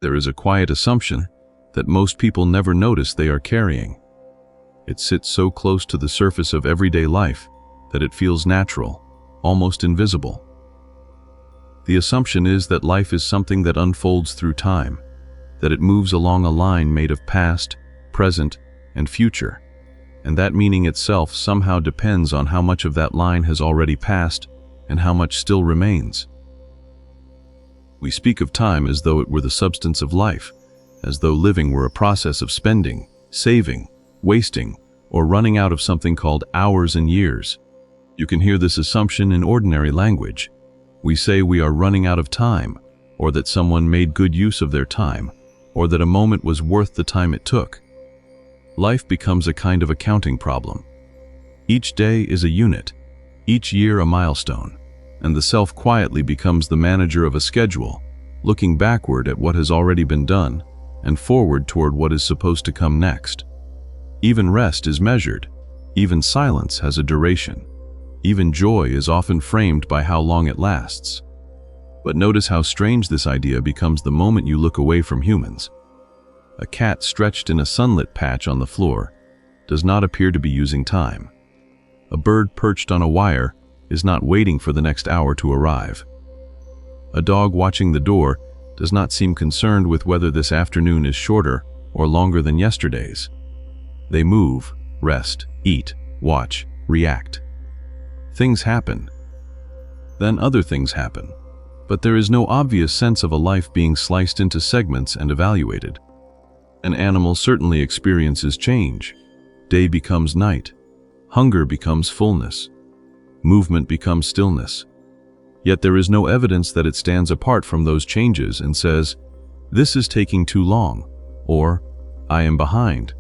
There is a quiet assumption that most people never notice they are carrying. It sits so close to the surface of everyday life that it feels natural, almost invisible. The assumption is that life is something that unfolds through time, that it moves along a line made of past, present, and future, and that meaning itself somehow depends on how much of that line has already passed and how much still remains. We speak of time as though it were the substance of life, as though living were a process of spending, saving, wasting, or running out of something called hours and years. You can hear this assumption in ordinary language. We say we are running out of time, or that someone made good use of their time, or that a moment was worth the time it took. Life becomes a kind of accounting problem. Each day is a unit, each year a milestone, and the self quietly becomes the manager of a schedule, looking backward at what has already been done and forward toward what is supposed to come next. Even rest is measured, even silence has a duration, even joy is often framed by how long it lasts. But notice how strange this idea becomes the moment you look away from humans. A cat stretched in a sunlit patch on the floor does not appear to be using time. A bird perched on a wire is not waiting for the next hour to arrive. A dog watching the door does not seem concerned with whether this afternoon is shorter or longer than yesterday's. They move, rest, eat, watch, react. Things happen. Then other things happen. But there is no obvious sense of a life being sliced into segments and evaluated. An animal certainly experiences change. Day becomes night. Hunger becomes fullness. Movement becomes stillness. Yet there is no evidence that it stands apart from those changes and says, "This is taking too long," or "I am behind,"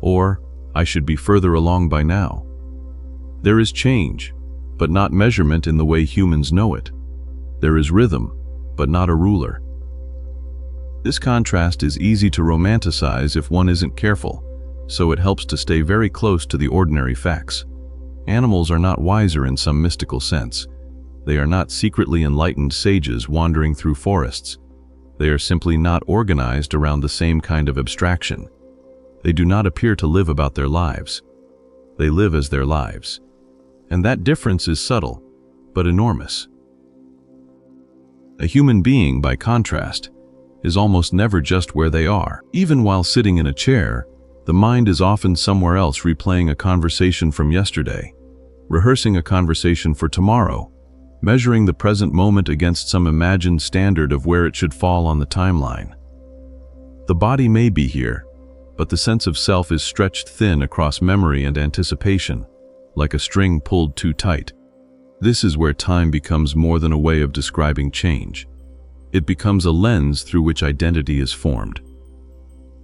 or "I should be further along by now." There is change, but not measurement in the way humans know it. There is rhythm, but not a ruler. This contrast is easy to romanticize if one isn't careful, so it helps to stay very close to the ordinary facts. Animals are not wiser in some mystical sense. They are not secretly enlightened sages wandering through forests. They are simply not organized around the same kind of abstraction. They do not appear to live about their lives. They live as their lives. And that difference is subtle, but enormous. A human being, by contrast, is almost never just where they are. Even while sitting in a chair, the mind is often somewhere else, replaying a conversation from yesterday, rehearsing a conversation for tomorrow, measuring the present moment against some imagined standard of where it should fall on the timeline. The body may be here, but the sense of self is stretched thin across memory and anticipation, like a string pulled too tight. This is where time becomes more than a way of describing change. It becomes a lens through which identity is formed.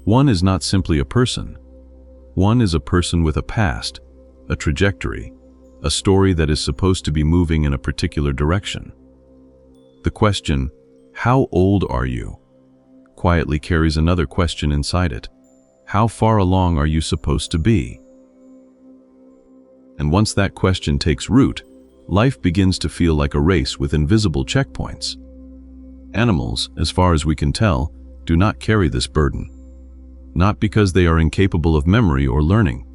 One is not simply a person. One is a person with a past, a trajectory, a story that is supposed to be moving in a particular direction. The question, "How old are you?" quietly carries another question inside it. How far along are you supposed to be? And once that question takes root, life begins to feel like a race with invisible checkpoints. Animals, as far as we can tell, do not carry this burden. Not because they are incapable of memory or learning,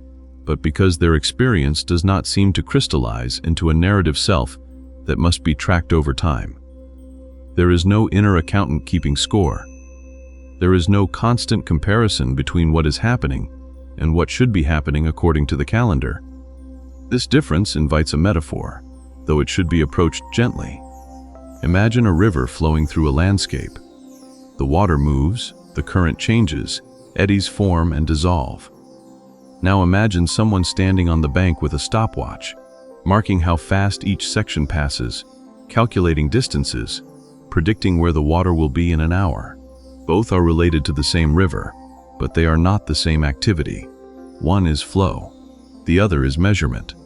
but because their experience does not seem to crystallize into a narrative self that must be tracked over time. There is no inner accountant keeping score. There is no constant comparison between what is happening and what should be happening according to the calendar. This difference invites a metaphor, though it should be approached gently. Imagine a river flowing through a landscape. The water moves, the current changes, eddies form and dissolve. Now imagine someone standing on the bank with a stopwatch, marking how fast each section passes, calculating distances, predicting where the water will be in an hour. Both are related to the same river, but they are not the same activity. One is flow, the other is measurement.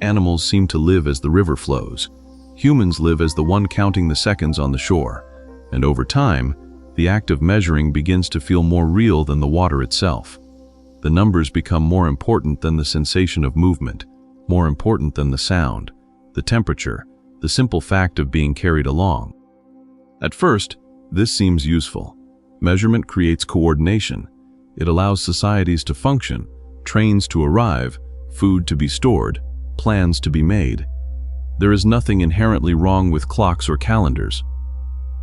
Animals seem to live as the river flows. Humans live as the one counting the seconds on the shore, and over time, the act of measuring begins to feel more real than the water itself. The numbers become more important than the sensation of movement, more important than the sound, the temperature, the simple fact of being carried along. At first, this seems useful. Measurement creates coordination. It allows societies to function, trains to arrive, food to be stored, plans to be made. There is nothing inherently wrong with clocks or calendars.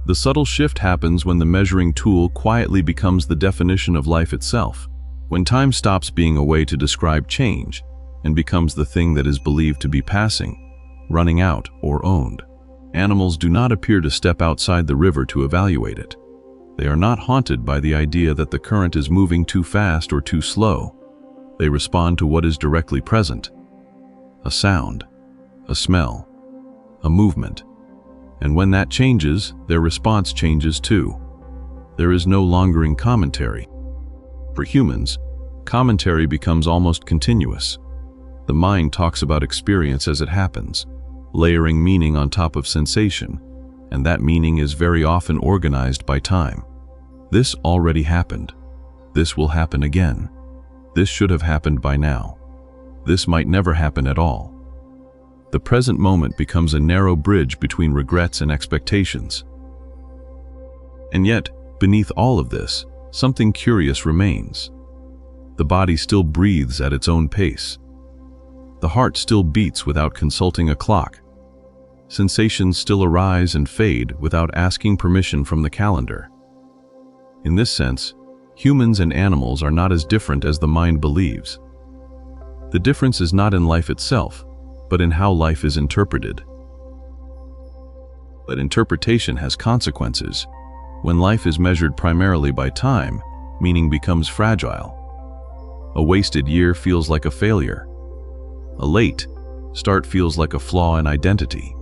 The subtle shift happens when the measuring tool quietly becomes the definition of life itself, when time stops being a way to describe change and becomes the thing that is believed to be passing, running out, or owned. Animals do not appear to step outside the river to evaluate it. They are not haunted by the idea that the current is moving too fast or too slow. They respond to what is directly present: a sound, a smell, a movement. And when that changes, their response changes too. There is no lingering commentary. For humans, commentary becomes almost continuous. The mind talks about experience as it happens, layering meaning on top of sensation, and that meaning is very often organized by time. This already happened. This will happen again. This should have happened by now. This might never happen at all. The present moment becomes a narrow bridge between regrets and expectations. And yet, beneath all of this, something curious remains. The body still breathes at its own pace. The heart still beats without consulting a clock. Sensations still arise and fade without asking permission from the calendar. In this sense, humans and animals are not as different as the mind believes. The difference is not in life itself, but in how life is interpreted. But interpretation has consequences. When life is measured primarily by time, meaning becomes fragile. A wasted year feels like a failure. A late start feels like a flaw in identity.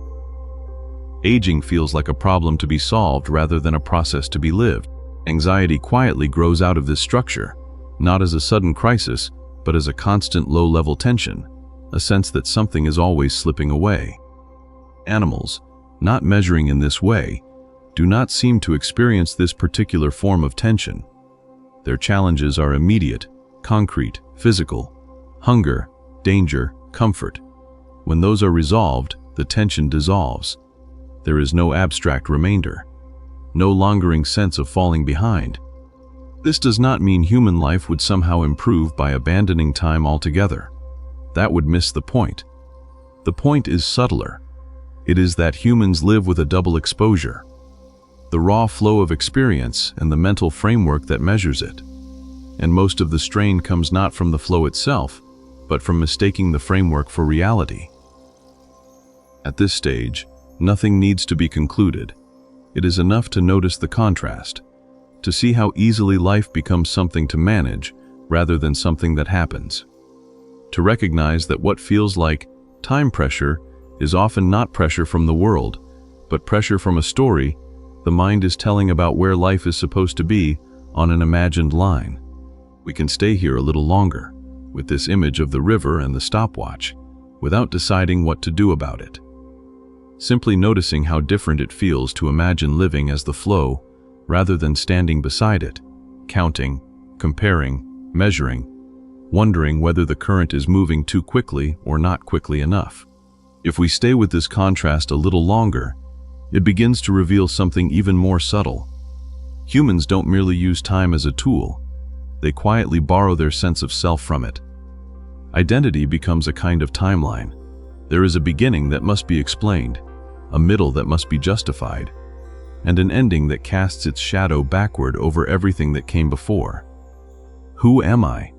Aging feels like a problem to be solved rather than a process to be lived. Anxiety quietly grows out of this structure, not as a sudden crisis, but as a constant low-level tension, a sense that something is always slipping away. Animals, not measuring in this way, do not seem to experience this particular form of tension. Their challenges are immediate, concrete, physical: hunger, danger, comfort. When those are resolved, the tension dissolves. There is no abstract remainder, no lingering sense of falling behind. This does not mean human life would somehow improve by abandoning time altogether. That would miss the point. The point is subtler. It is that humans live with a double exposure: the raw flow of experience and the mental framework that measures it. And most of the strain comes not from the flow itself, but from mistaking the framework for reality. At this stage, nothing needs to be concluded. It is enough to notice the contrast, to see how easily life becomes something to manage rather than something that happens. To recognize that what feels like time pressure is often not pressure from the world, but pressure from a story the mind is telling about where life is supposed to be on an imagined line. We can stay here a little longer, with this image of the river and the stopwatch, without deciding what to do about it. Simply noticing how different it feels to imagine living as the flow, rather than standing beside it, counting, comparing, measuring, wondering whether the current is moving too quickly or not quickly enough. If we stay with this contrast a little longer, it begins to reveal something even more subtle. Humans don't merely use time as a tool. They quietly borrow their sense of self from it. Identity becomes a kind of timeline. There is a beginning that must be explained, a middle that must be justified, and an ending that casts its shadow backward over everything that came before. Who am I?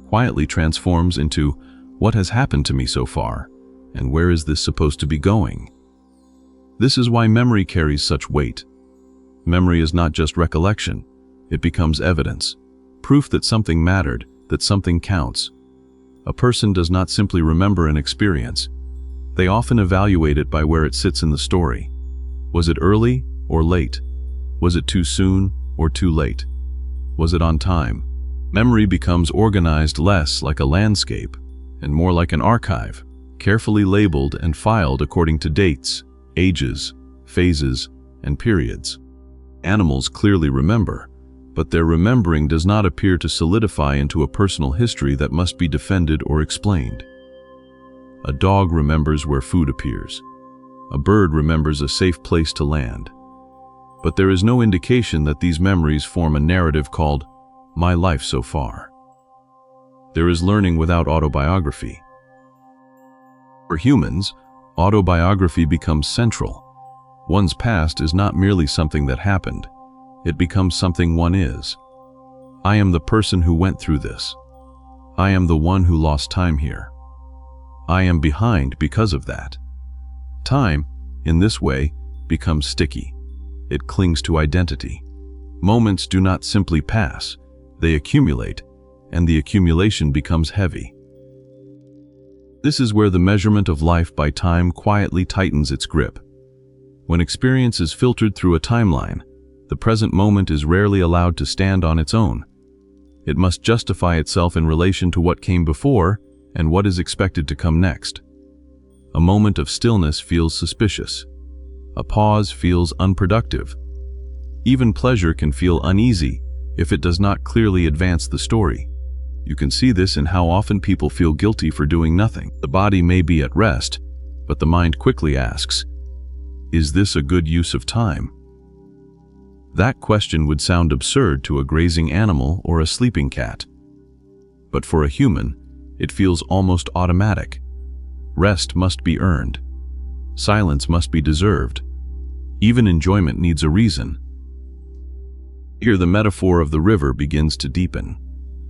Quietly transforms into what has happened to me so far, and where is this supposed to be going? This is why memory carries such weight. Memory is not just recollection. It becomes evidence, proof that something mattered, that something counts. A person does not simply remember an experience. They often evaluate it by where it sits in the story. Was it early or late? Was it too soon or too late? Was it on time? Memory becomes organized less like a landscape and more like an archive, carefully labeled and filed according to dates, ages, phases, and periods. Animals clearly remember, but their remembering does not appear to solidify into a personal history that must be defended or explained. A dog remembers where food appears. A bird remembers a safe place to land. but there is no indication that these memories form a narrative called "My Life So Far." There is learning without autobiography. For humans, autobiography becomes central. One's past is not merely something that happened, it becomes something one is. I am the person who went through this. I am the one who lost time here. I am behind because of that. Time, in this way, becomes sticky. It clings to identity. Moments do not simply pass, they accumulate, and the accumulation becomes heavy. This is where the measurement of life by time quietly tightens its grip. When experience is filtered through a timeline, the present moment is rarely allowed to stand on its own. It must justify itself in relation to what came before and what is expected to come next. A moment of stillness feels suspicious. A pause feels unproductive. Even pleasure can feel uneasy if it does not clearly advance the story. You can see this in how often people feel guilty for doing nothing. The body may be at rest, but the mind quickly asks, "Is this a good use of time?" That question would sound absurd to a grazing animal or a sleeping cat. But for a human, it feels almost automatic. Rest must be earned. Silence must be deserved. Even enjoyment needs a reason. Here the metaphor of the river begins to deepen.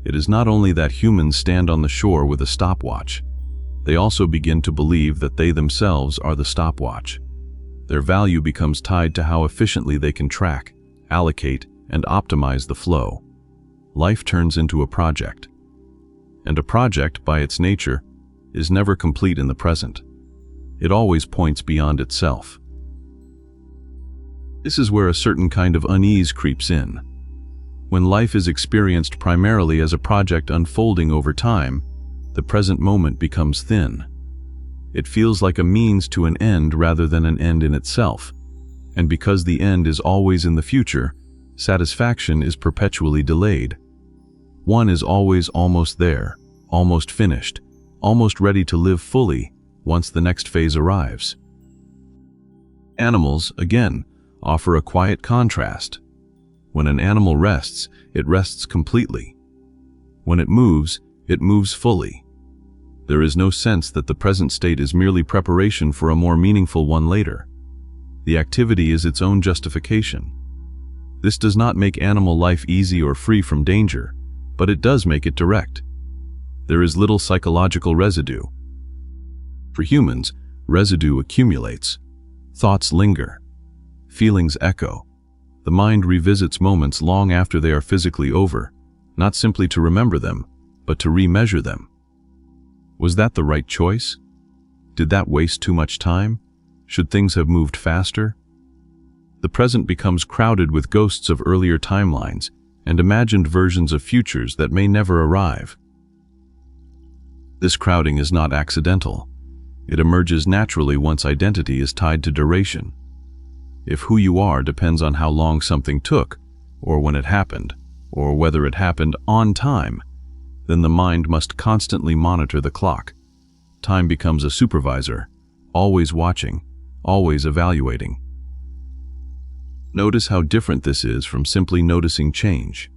It is not only that humans stand on the shore with a stopwatch, they also begin to believe that they themselves are the stopwatch. Their value becomes tied to how efficiently they can track, allocate, and optimize the flow. Life turns into a project. And a project, by its nature, is never complete in the present. It always points beyond itself. This is where a certain kind of unease creeps in. When life is experienced primarily as a project unfolding over time, the present moment becomes thin. It feels like a means to an end rather than an end in itself. And because the end is always in the future, satisfaction is perpetually delayed. One is always almost there, almost finished, almost ready to live fully once the next phase arrives. Animals, again, offer a quiet contrast. When an animal rests, it rests completely. When it moves fully. There is no sense that the present state is merely preparation for a more meaningful one later. The activity is its own justification. This does not make animal life easy or free from danger, but it does make it direct. There is little psychological residue. For humans, residue accumulates. Thoughts linger. Feelings echo. The mind revisits moments long after they are physically over, not simply to remember them, but to remeasure them. Was that the right choice? Did that waste too much time? Should things have moved faster? The present becomes crowded with ghosts of earlier timelines and imagined versions of futures that may never arrive. This crowding is not accidental. It emerges naturally once identity is tied to duration. If who you are depends on how long something took, or when it happened, or whether it happened on time, then the mind must constantly monitor the clock. Time becomes a supervisor, always watching, always evaluating. Notice how different this is from simply noticing change.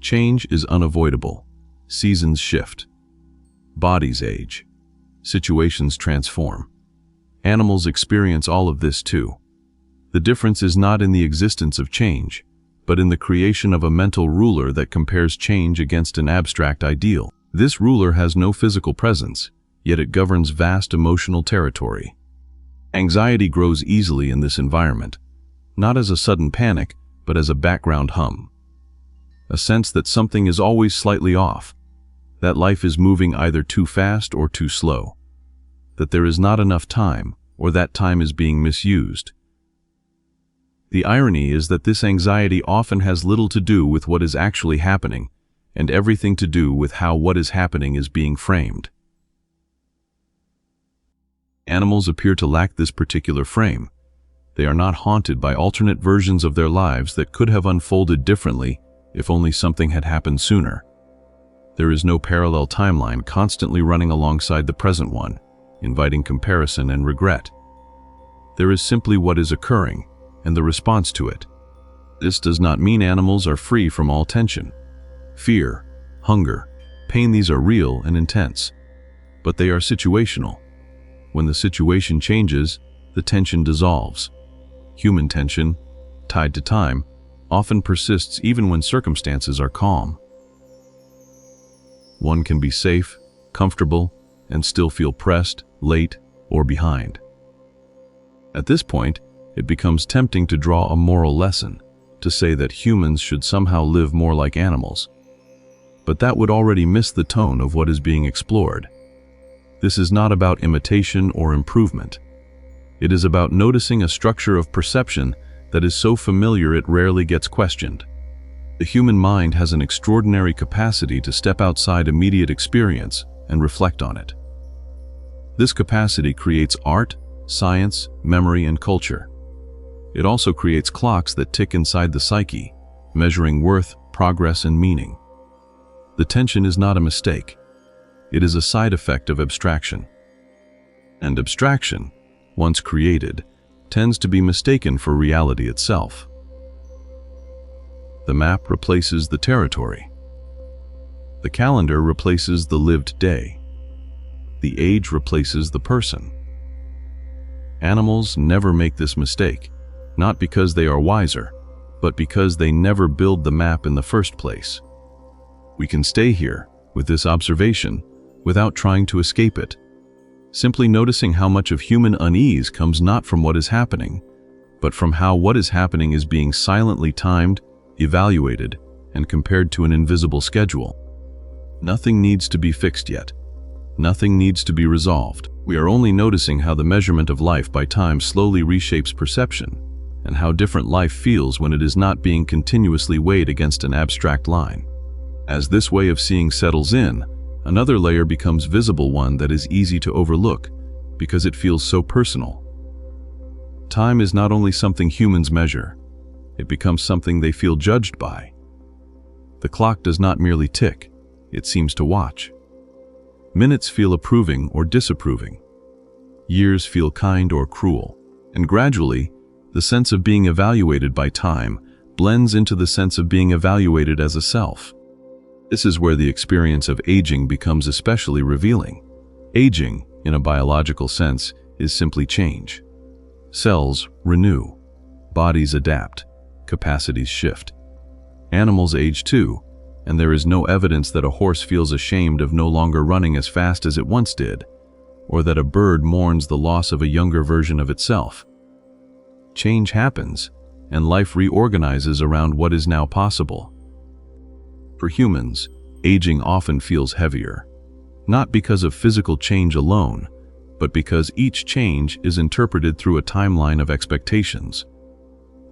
Change is unavoidable. Seasons shift. Bodies age. Situations transform. Animals experience all of this too. The difference is not in the existence of change, but in the creation of a mental ruler that compares change against an abstract ideal. This ruler has no physical presence, yet it governs vast emotional territory. Anxiety grows easily in this environment, not as a sudden panic, but as a background hum. A sense that something is always slightly off, that life is moving either too fast or too slow, that there is not enough time, or that time is being misused. The irony is that this anxiety often has little to do with what is actually happening, and everything to do with how what is happening is being framed. Animals appear to lack this particular frame. They are not haunted by alternate versions of their lives that could have unfolded differently if only something had happened sooner. There is no parallel timeline constantly running alongside the present one, inviting comparison and regret. There is simply what is occurring, and the response to it, This does not mean animals are free from all tension. Fear, hunger, pain, these are real and intense, but they are situational. When the situation changes, the tension dissolves. Human tension, tied to time, often persists even when circumstances are calm. One can be safe, comfortable, and still feel pressed, late, or behind. At this point, it becomes tempting to draw a moral lesson, to say that humans should somehow live more like animals. But that would already miss the tone of what is being explored. This is not about imitation or improvement. It is about noticing a structure of perception that is so familiar it rarely gets questioned. The human mind has an extraordinary capacity to step outside immediate experience and reflect on it. This capacity creates art, science, memory, and culture. It also creates clocks that tick inside the psyche, measuring worth, progress, and meaning. The tension is not a mistake. It is a side effect of abstraction. And abstraction, once created, tends to be mistaken for reality itself. The map replaces the territory. The calendar replaces the lived day. The age replaces the person. Animals never make this mistake, not because they are wiser, but because they never build the map in the first place. We can stay here, with this observation, without trying to escape it, simply noticing how much of human unease comes not from what is happening, but from how what is happening is being silently timed, evaluated, and compared to an invisible schedule. Nothing needs to be fixed yet. Nothing needs to be resolved. We are only noticing how the measurement of life by time slowly reshapes perception, and how different life feels when it is not being continuously weighed against an abstract line. As this way of seeing settles in, another layer becomes visible, one that is easy to overlook because it feels so personal. Time is not only something humans measure, it becomes something they feel judged by. The clock does not merely tick, it seems to watch. Minutes feel approving or disapproving. Years feel kind or cruel. And gradually, the sense of being evaluated by time blends into the sense of being evaluated as a self. This is where the experience of aging becomes especially revealing. Aging, in a biological sense, is simply change. Cells renew, bodies adapt, capacities shift. Animals age too, and there is no evidence that a horse feels ashamed of no longer running as fast as it once did, or that a bird mourns the loss of a younger version of itself. Change happens, and life reorganizes around what is now possible. For humans, aging often feels heavier, not because of physical change alone, but because each change is interpreted through a timeline of expectations.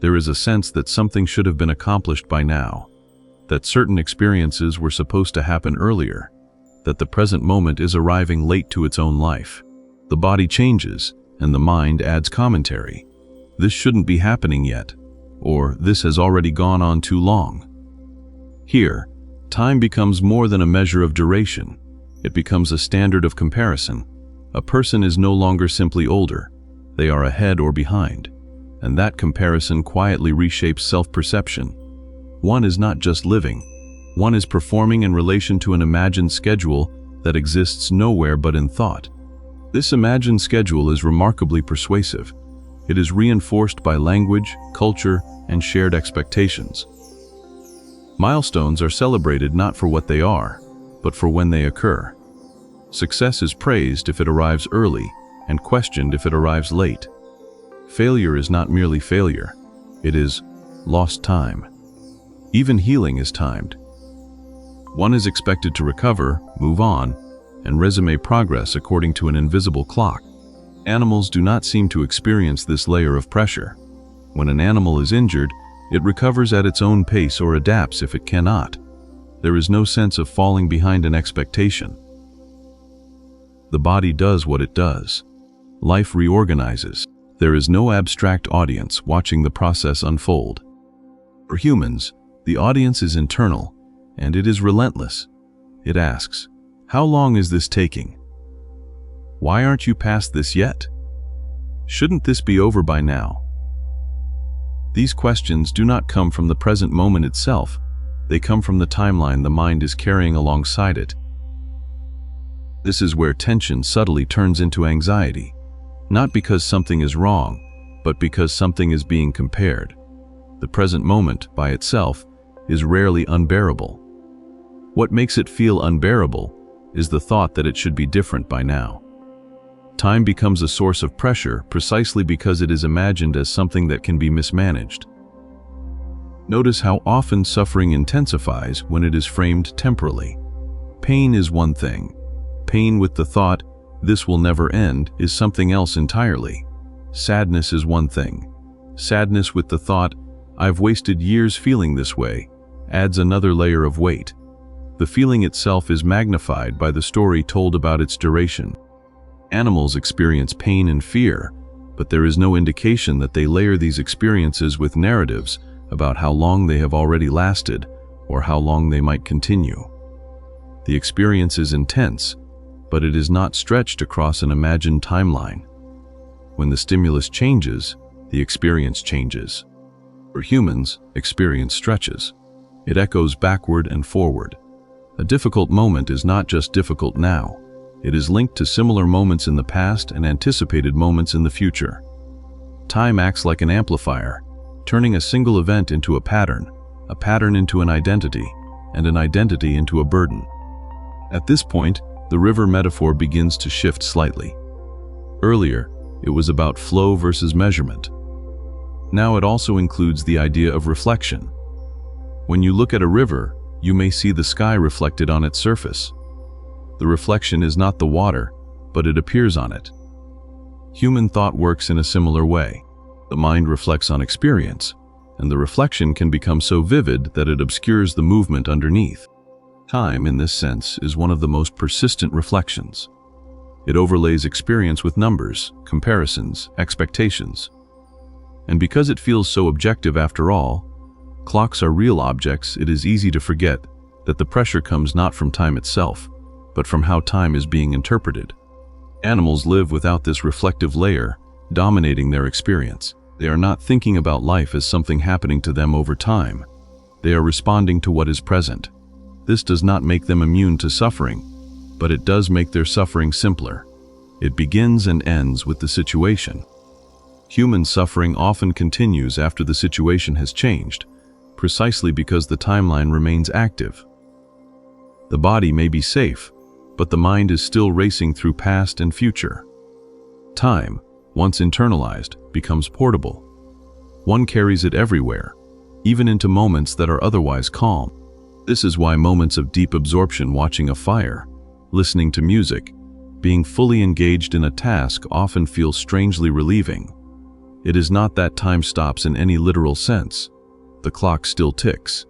There is a sense that something should have been accomplished by now, that certain experiences were supposed to happen earlier, that the present moment is arriving late to its own life. The body changes, and the mind adds commentary. This shouldn't be happening yet, or this has already gone on too long. Here, time becomes more than a measure of duration. It becomes a standard of comparison. A person is no longer simply older, they are ahead or behind, and that comparison quietly reshapes self-perception. One is not just living, one is performing in relation to an imagined schedule that exists nowhere but in thought. This imagined schedule is remarkably persuasive. It is reinforced by language, culture, and shared expectations. Milestones are celebrated not for what they are, but for when they occur. Success is praised if it arrives early and questioned if it arrives late. Failure is not merely failure, it is lost time. Even healing is timed. One is expected to recover, move on, and resume progress according to an invisible clock. Animals do not seem to experience this layer of pressure. When an animal is injured, it recovers at its own pace or adapts if it cannot. There is no sense of falling behind an expectation. The body does what it does. Life reorganizes. There is no abstract audience watching the process unfold. For humans, the audience is internal, and it is relentless. It asks, "How long is this taking? Why aren't you past this yet? Shouldn't this be over by now?" These questions do not come from the present moment itself. They come from the timeline the mind is carrying alongside it. This is where tension subtly turns into anxiety, not because something is wrong, but because something is being compared. The present moment, by itself, is rarely unbearable. What makes it feel unbearable is the thought that it should be different by now. Time becomes a source of pressure precisely because it is imagined as something that can be mismanaged. Notice how often suffering intensifies when it is framed temporally. Pain is one thing. Pain with the thought, "this will never end," is something else entirely. Sadness is one thing. Sadness with the thought, "I've wasted years feeling this way," adds another layer of weight. The feeling itself is magnified by the story told about its duration. Animals experience pain and fear, but there is no indication that they layer these experiences with narratives about how long they have already lasted or how long they might continue. The experience is intense, but it is not stretched across an imagined timeline. When the stimulus changes, the experience changes. For humans, experience stretches. It echoes backward and forward. A difficult moment is not just difficult now. It is linked to similar moments in the past and anticipated moments in the future. Time acts like an amplifier, turning a single event into a pattern into an identity, and an identity into a burden. At this point, the river metaphor begins to shift slightly. Earlier, it was about flow versus measurement. Now it also includes the idea of reflection. When you look at a river, you may see the sky reflected on its surface. The reflection is not the water, but it appears on it. Human thought works in a similar way. The mind reflects on experience, and the reflection can become so vivid that it obscures the movement underneath. Time, in this sense, is one of the most persistent reflections. It overlays experience with numbers, comparisons, expectations. And because it feels so objective after all, clocks are real objects, it is easy to forget that the pressure comes not from time itself, but from how time is being interpreted. Animals live without this reflective layer dominating their experience. They are not thinking about life as something happening to them over time. They are responding to what is present. This does not make them immune to suffering, but it does make their suffering simpler. It begins and ends with the situation. Human suffering often continues after the situation has changed, precisely because the timeline remains active. The body may be safe, but the mind is still racing through past and future. Time, once internalized, becomes portable. One carries it everywhere, even into moments that are otherwise calm. This is why moments of deep absorption, watching a fire, listening to music, being fully engaged in a task often feel strangely relieving. It is not that time stops in any literal sense. The clock still ticks,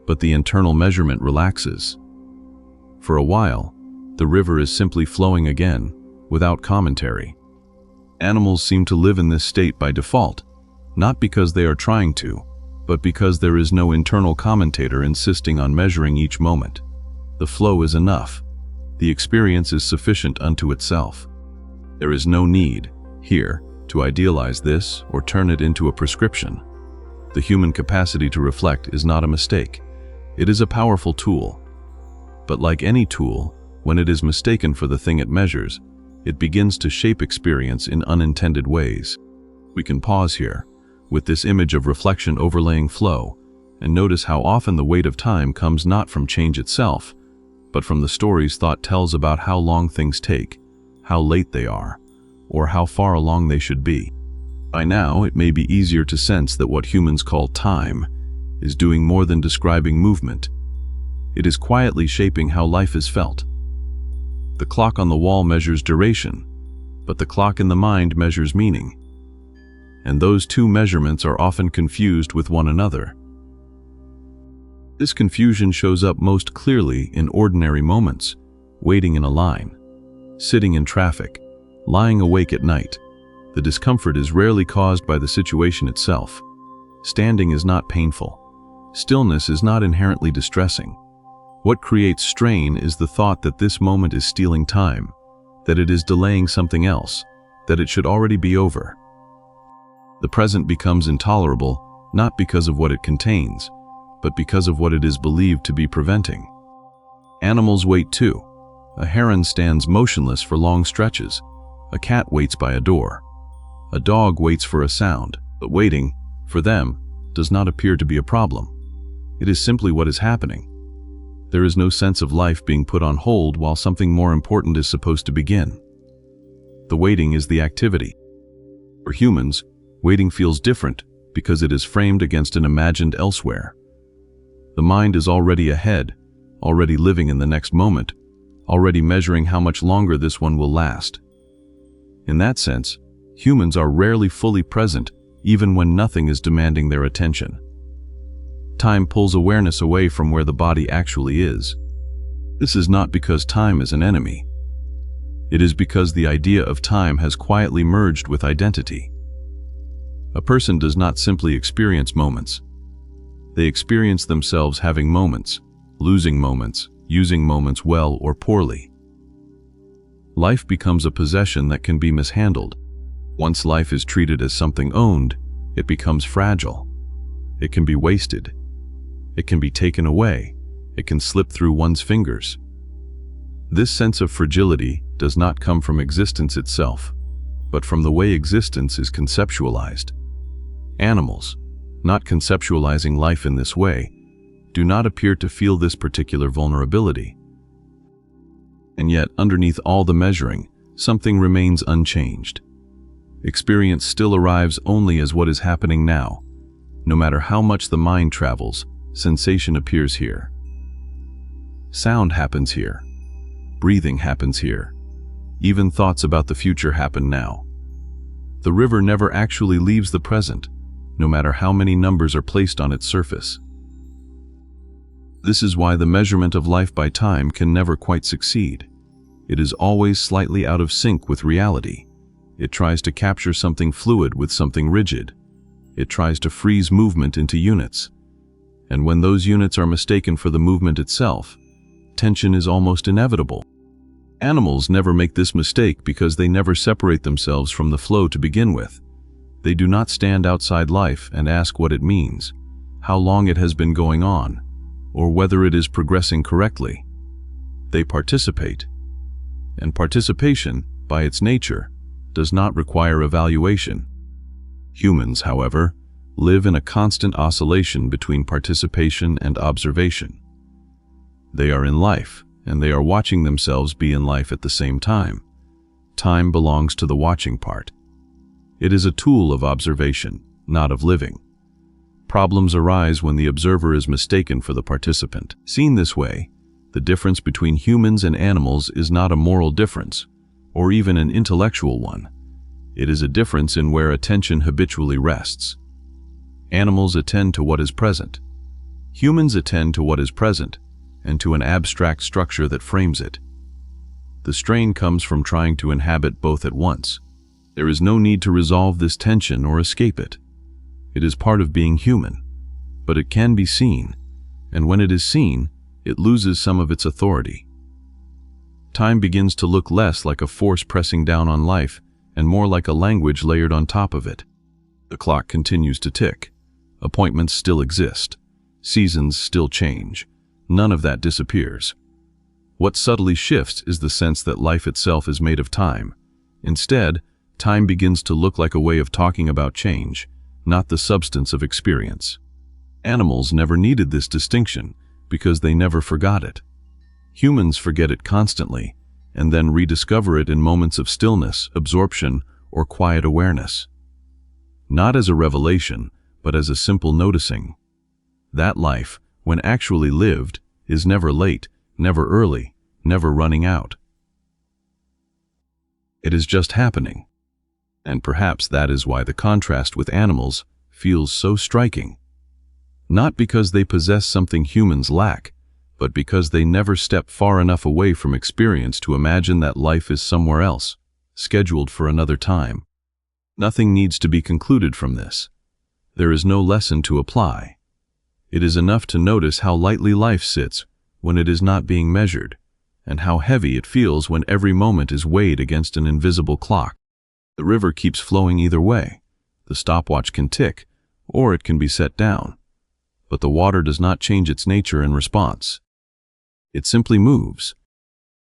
but the internal measurement relaxes. For a while, the river is simply flowing again, without commentary. Animals seem to live in this state by default, not because they are trying to, but because there is no internal commentator insisting on measuring each moment. The flow is enough. The experience is sufficient unto itself. There is no need, here, to idealize this or turn it into a prescription. The human capacity to reflect is not a mistake. It is a powerful tool. But like any tool, when it is mistaken for the thing it measures, it begins to shape experience in unintended ways. We can pause here, with this image of reflection overlaying flow, and notice how often the weight of time comes not from change itself, but from the stories thought tells about how long things take, how late they are, or how far along they should be. By now, it may be easier to sense that what humans call time is doing more than describing movement. It is quietly shaping how life is felt. The clock on the wall measures duration, but the clock in the mind measures meaning. And those two measurements are often confused with one another. This confusion shows up most clearly in ordinary moments, waiting in a line, sitting in traffic, lying awake at night. The discomfort is rarely caused by the situation itself. Standing is not painful. Stillness is not inherently distressing. What creates strain is the thought that this moment is stealing time, that it is delaying something else, that it should already be over. The present becomes intolerable not because of what it contains, but because of what it is believed to be preventing. Animals wait too. A heron stands motionless for long stretches. A cat waits by a door. A dog waits for a sound, but waiting, for them, does not appear to be a problem. It is simply what is happening. There is no sense of life being put on hold while something more important is supposed to begin. The waiting is the activity. For humans, waiting feels different because it is framed against an imagined elsewhere. The mind is already ahead, already living in the next moment, already measuring how much longer this one will last. In that sense, humans are rarely fully present, even when nothing is demanding their attention. Time pulls awareness away from where the body actually is. This is not because time is an enemy. It is because the idea of time has quietly merged with identity. A person does not simply experience moments. They experience themselves having moments, losing moments, using moments well or poorly. Life becomes a possession that can be mishandled. Once life is treated as something owned, it becomes fragile. It can be wasted. It can be taken away. It can slip through one's fingers. This sense of fragility does not come from existence itself, but from the way existence is conceptualized. Animals, not conceptualizing life in this way, do not appear to feel this particular vulnerability. And yet, underneath all the measuring, something remains unchanged. Experience still arrives only as what is happening now. No matter how much the mind travels, sensation appears here. Sound happens here. Breathing happens here. Even thoughts about the future happen now. The river never actually leaves the present, no matter how many numbers are placed on its surface. This is why the measurement of life by time can never quite succeed. It is always slightly out of sync with reality. It tries to capture something fluid with something rigid. It tries to freeze movement into units. And when those units are mistaken for the movement itself, tension is almost inevitable. Animals never make this mistake because they never separate themselves from the flow to begin with. They do not stand outside life and ask what it means, how long it has been going on, or whether it is progressing correctly. They participate. And participation, by its nature, does not require evaluation. Humans, however, live in a constant oscillation between participation and observation. They are in life, and they are watching themselves be in life at the same time. Time belongs to the watching part. It is a tool of observation, not of living. Problems arise when the observer is mistaken for the participant. Seen this way, the difference between humans and animals is not a moral difference, or even an intellectual one. It is a difference in where attention habitually rests. Animals attend to what is present. Humans attend to what is present, and to an abstract structure that frames it. The strain comes from trying to inhabit both at once. There is no need to resolve this tension or escape it. It is part of being human, but it can be seen, and when it is seen, it loses some of its authority. Time begins to look less like a force pressing down on life and more like a language layered on top of it. The clock continues to tick. Appointments still exist. Seasons still change. None of that disappears. What subtly shifts is the sense that life itself is made of time. Instead, time begins to look like a way of talking about change, not the substance of experience. Animals never needed this distinction because they never forgot it. Humans forget it constantly and then rediscover it in moments of stillness, absorption, or quiet awareness. Not as a revelation, but as a simple noticing. That life, when actually lived, is never late, never early, never running out. It is just happening. And perhaps that is why the contrast with animals feels so striking. Not because they possess something humans lack, but because they never step far enough away from experience to imagine that life is somewhere else, scheduled for another time. Nothing needs to be concluded from this. There is no lesson to apply. It is enough to notice how lightly life sits when it is not being measured, and how heavy it feels when every moment is weighed against an invisible clock. The river keeps flowing either way. The stopwatch can tick, or it can be set down. But the water does not change its nature in response. It simply moves,